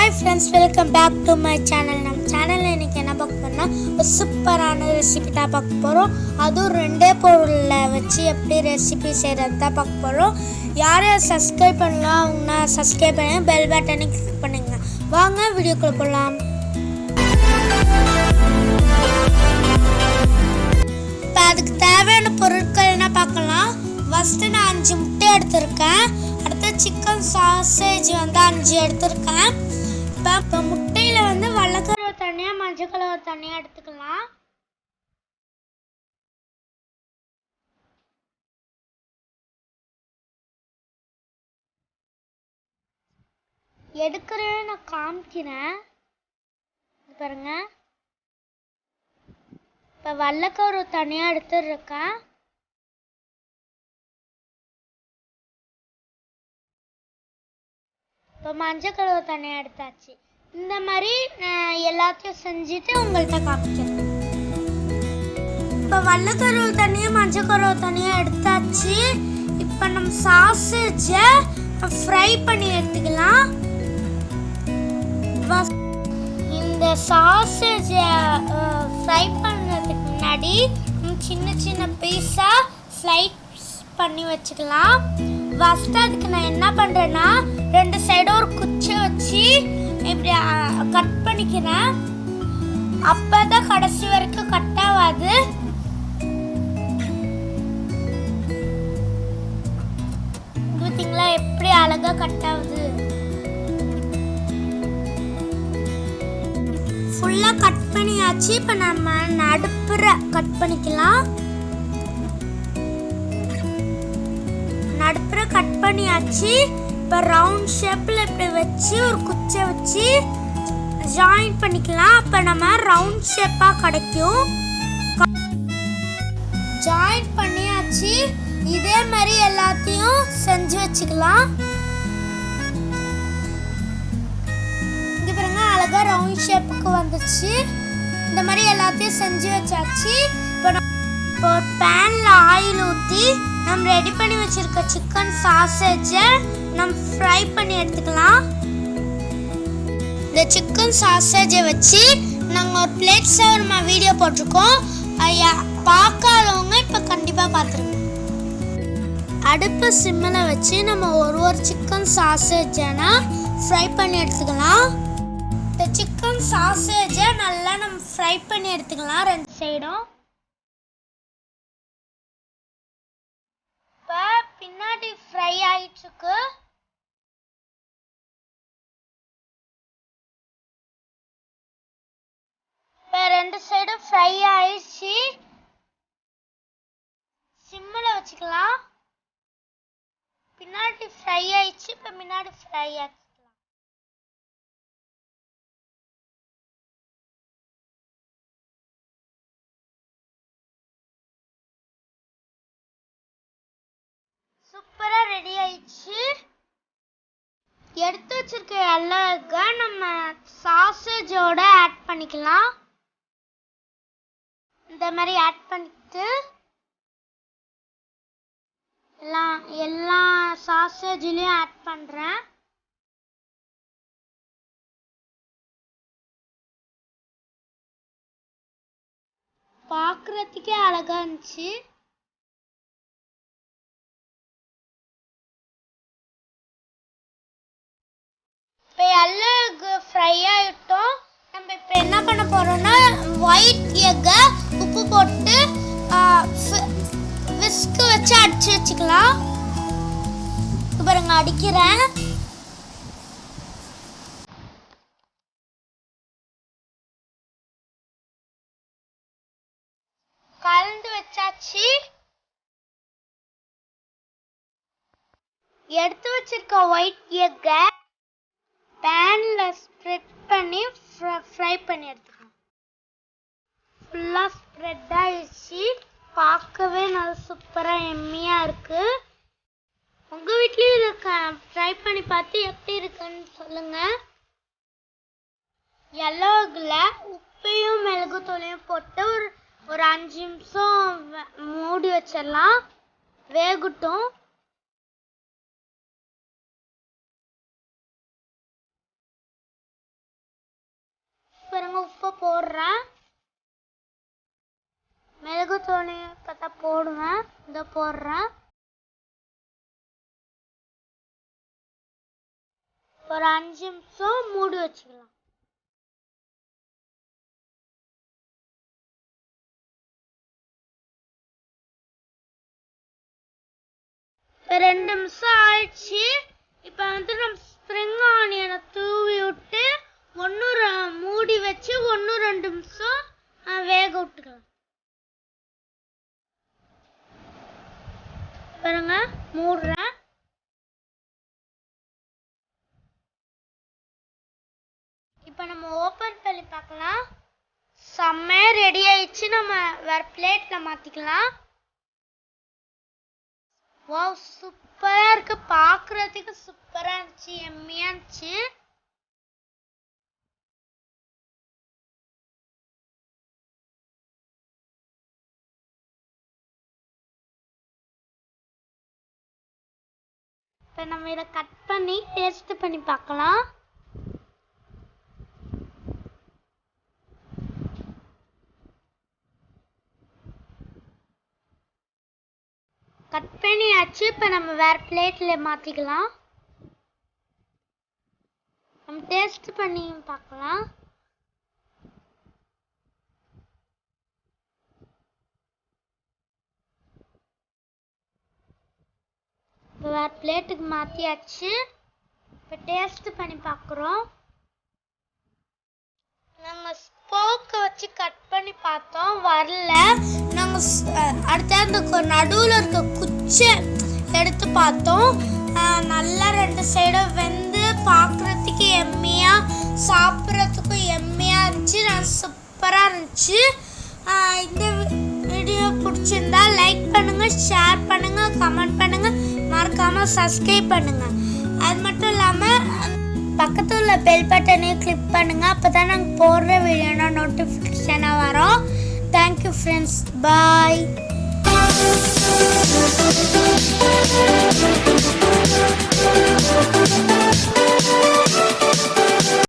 Hi friends, welcome back to my channel. நம்ம சேனல்ல இன்னைக்கு என்ன பார்க்க போறோம்னா ஒரு சூப்பரான ரெசிபி தான் பார்க்க போறோம். அதுவும் ரெண்டே பொருள்ல வச்சு எப்படி ரெசிபி செய்யறது தான் பார்க்க போறோம். யாரையும் சப்ஸ்கிரைப் பண்ணலாம் அவங்க சப்ஸ்கிரைப் பண்ணி பெல் பட்டனை கிளிக் பண்ணுங்க. வாங்க வீடியோக்குள்ள போலாம். இப்போ அதுக்கு தேவையான பொருட்கள் என்ன பார்க்கலாம். ஃபர்ஸ்ட் நான் 5 முட்டை எடுத்திருக்கேன். அடுத்து சிக்கன் சாசேஜ் 5 எடுத்திருக்கேன். இப்போ முட்டையில் வெள்ளைக்கருவை தனியாக மஞ்சள் கலவை தனியாக எடுத்துக்கலாம். எடுக்கிறேன் நான் காமிக்கிறேன் பாருங்க. இப்போ வெள்ளைக்கருவை தனியாக எடுத்துருக்கேன். இப்போ மஞ்சள் கலவை தனியாக எடுத்தாச்சு. இந்த மாதிரி எல்லாத்தையும் செஞ்சுட்டு உங்கள்கிட்ட காமிக்கிறேன். இப்போ வெள்ளைக்கருவை தனியாக மஞ்சள் கருவை தனியாக எடுத்தாச்சு. இப்போ நம்ம சாசேஜை ஃப்ரை பண்ணி எடுத்துக்கலாம். இந்த சாசேஜை ஃப்ரை பண்ணுறதுக்கு முன்னாடி சின்ன சின்ன பீஸாக ஸ்லைஸ் பண்ணி வச்சுக்கலாம். ஃபஸ்ட்டு அதுக்கு நான் என்ன பண்ணுறேன்னா 2 சைடும் ஒரு குச்சி வச்சு இப்படி கட் பண்ணிக்கிறேன். அப்போ தான் கடைசி வரைக்கும் கட் ஆகாது. பார்த்தீங்களா எப்படி அழகாக கட் ஆகுது. ஃபுல்லாக கட் பண்ணியாச்சு. இப்போ நம்ம நடுப்புற கட் பண்ணிக்கலாம். நடுப்புற கட் பண்ணியாச்சு. இப்போ ரவுண்ட் ஷேப்பில் இப்படி வச்சு ஒரு குச்சை வச்சு ஜாயின் பண்ணிக்கலாம். அப்போ நம்ம ரவுண்ட் ஷேப்பாக கிடைக்கும். ஜாயின் பண்ணியாச்சு. இதே மாதிரி எல்லாத்தையும் செஞ்சு வச்சுக்கலாம். இங்கே பாருங்க அழகாக ரவுண்ட் ஷேப்புக்கு வந்துச்சு. இந்த மாதிரி எல்லாத்தையும் செஞ்சு வச்சாச்சு. இப்போ ஒரு பேனில் ஆயில் ஊற்றி நம்ம ரெடி பண்ணி வச்சுருக்க சிக்கன் சாசேஜை நம்ம ஃப்ரை பண்ணி எடுத்துக்கலாம். இந்த சிக்கன் சாசேஜை வச்சு நாங்கள் ஒரு பிளேட் சவர்மா வீடியோ போட்டிருக்கோம். பார்க்காதவங்க இப்போ கண்டிப்பாக பார்த்துருங்க. அடுப்பு சிம்மில் வச்சு நம்ம ஒரு சிக்கன் சாசேஜை ஃப்ரை பண்ணி எடுத்துக்கலாம். இந்த சிக்கன் சாசேஜை நல்லா நம்ம ஃப்ரை பண்ணி எடுத்துக்கலாம் 2 சைடும். இப்போ பின்னாடி ஃப்ரை ஆயிடுச்சுக்கு. இப்போ 2 சைடும் ஃப்ரை ஆயிடுச்சு. சிம்மில் வச்சுக்கலாம். பின்னாடி ஃப்ரை ஆயிடுச்சு. இப்போ முன்னாடி ஃப்ரை ஆச்சு. சூப்பராக ரெடி ஆயிடுச்சு. எடுத்து வச்சிருக்க எல்லாருக்க நம்ம சாசேஜோட ஆட் பண்ணிக்கலாம். இந்த மாதிரி ஆட் பண்ணிட்டு எல்லா சாசேஜ்லையும் ஆட் பண்ணுறேன். பார்க்குறதுக்கே அழகாக இருந்துச்சு. இப்போ எல்லாம் ஃப்ரை ஆகிட்டோம். நம்ம இப்போ என்ன பண்ண போகிறோம்னா ஒயிட் எக்கை உப்பு போட்டு விஸ்கு வச்சு அடிச்சு வச்சுக்கலாம். பாருங்க அடிக்கிறேன். கலந்து வச்சாச்சு. எடுத்து வச்சிருக்க ஒயிட் எக்கை பேனில் ஸ்ப்ரெட் பண்ணி ஃப்ரை பண்ணி எடுத்துக்கலாம். ஃபுல்லாக ஸ்ப்ரெட் ஆகிடுச்சு. பார்க்கவே நல்லா சூப்பராக எம்மியாக இருக்குது. உங்கள் வீட்லேயும் இதை ட்ரை பண்ணி பார்த்து எப்படி இருக்குன்னு சொல்லுங்கள். எல்லோவில் உப்பையும் மிளகுத்தூளையும் போட்டு ஒரு 5 நிமிஷம் மூடி வச்சிடலாம். வேகட்டும். போடுறேன். மிளகுத்தூள் பார்த்தா போடுவேன். இந்த போடுறேன். ஒரு 5 நிமிஷம் மூடி வச்சுக்கலாம். இப்போ 2 நிமிஷம் ஆயிடுச்சு. இப்போ நம்ம ஸ்ப்ரிங் ஆனியனை தூவி விட்டு மூடி வச்சு 1-2 நிமிஷம் வேக விட்டுக்கலாம். பாருங்க, மூடுறேன். இப்போ நம்ம ஓப்பன் பண்ணி பார்க்கலாம். செம்மையா ரெடி ஆயிடுச்சு. நம்ம வேற பிளேட்ல மாத்திக்கலாம். வாவ், சூப்பரா இருக்கு. பார்க்கிறதுக்கு சூப்பரா இருந்துச்சு, எம்மியா இருந்துச்சு. இப்போ நம்ம இதை கட் பண்ணி டேஸ்ட் பண்ணி பார்க்கலாம். கட் பண்ணியாச்சு. இப்போ நம்ம வேற பிளேட்ல மாத்திக்கலாம். நம்ம டேஸ்ட் பண்ணி பார்க்கலாம். இப்போ வேற பிளேட்டுக்கு மாத்தியாச்சு. இப்போ டேஸ்ட் பண்ணி பார்க்குறோம். நாங்கள் ஸ்போக்கை வச்சு கட் பண்ணி பார்த்தோம், வரல. நாங்கள் அடுத்த அந்த நடுவில் இருக்க குச்சை எடுத்து பார்த்தோம். நல்லா 2 சைடும் வெந்து பார்க்குறதுக்கு எம்மியாக, சாப்பிட்றதுக்கும் எம்மியாக இருந்துச்சு. சூப்பராக இருந்துச்சு. இந்த வீடியோ பிடிச்சிருந்தா லைக் பண்ணுங்கள், ஷேர் பண்ணுங்கள், கமெண்ட் பண்ணுங்கள், மறக்காமல் சப்ஸ்கிரைப் பண்ணுங்கள். அது மட்டும் இல்லாமல் பக்கத்தில் உள்ள பெல் பட்டனையும் கிளிக் பண்ணுங்கள். அப்போ தான் நாங்கள் போடுற வீடியோனா நோட்டிஃபிகேஷனாக வரும். தேங்க்யூ ஃப்ரெண்ட்ஸ், பாய்.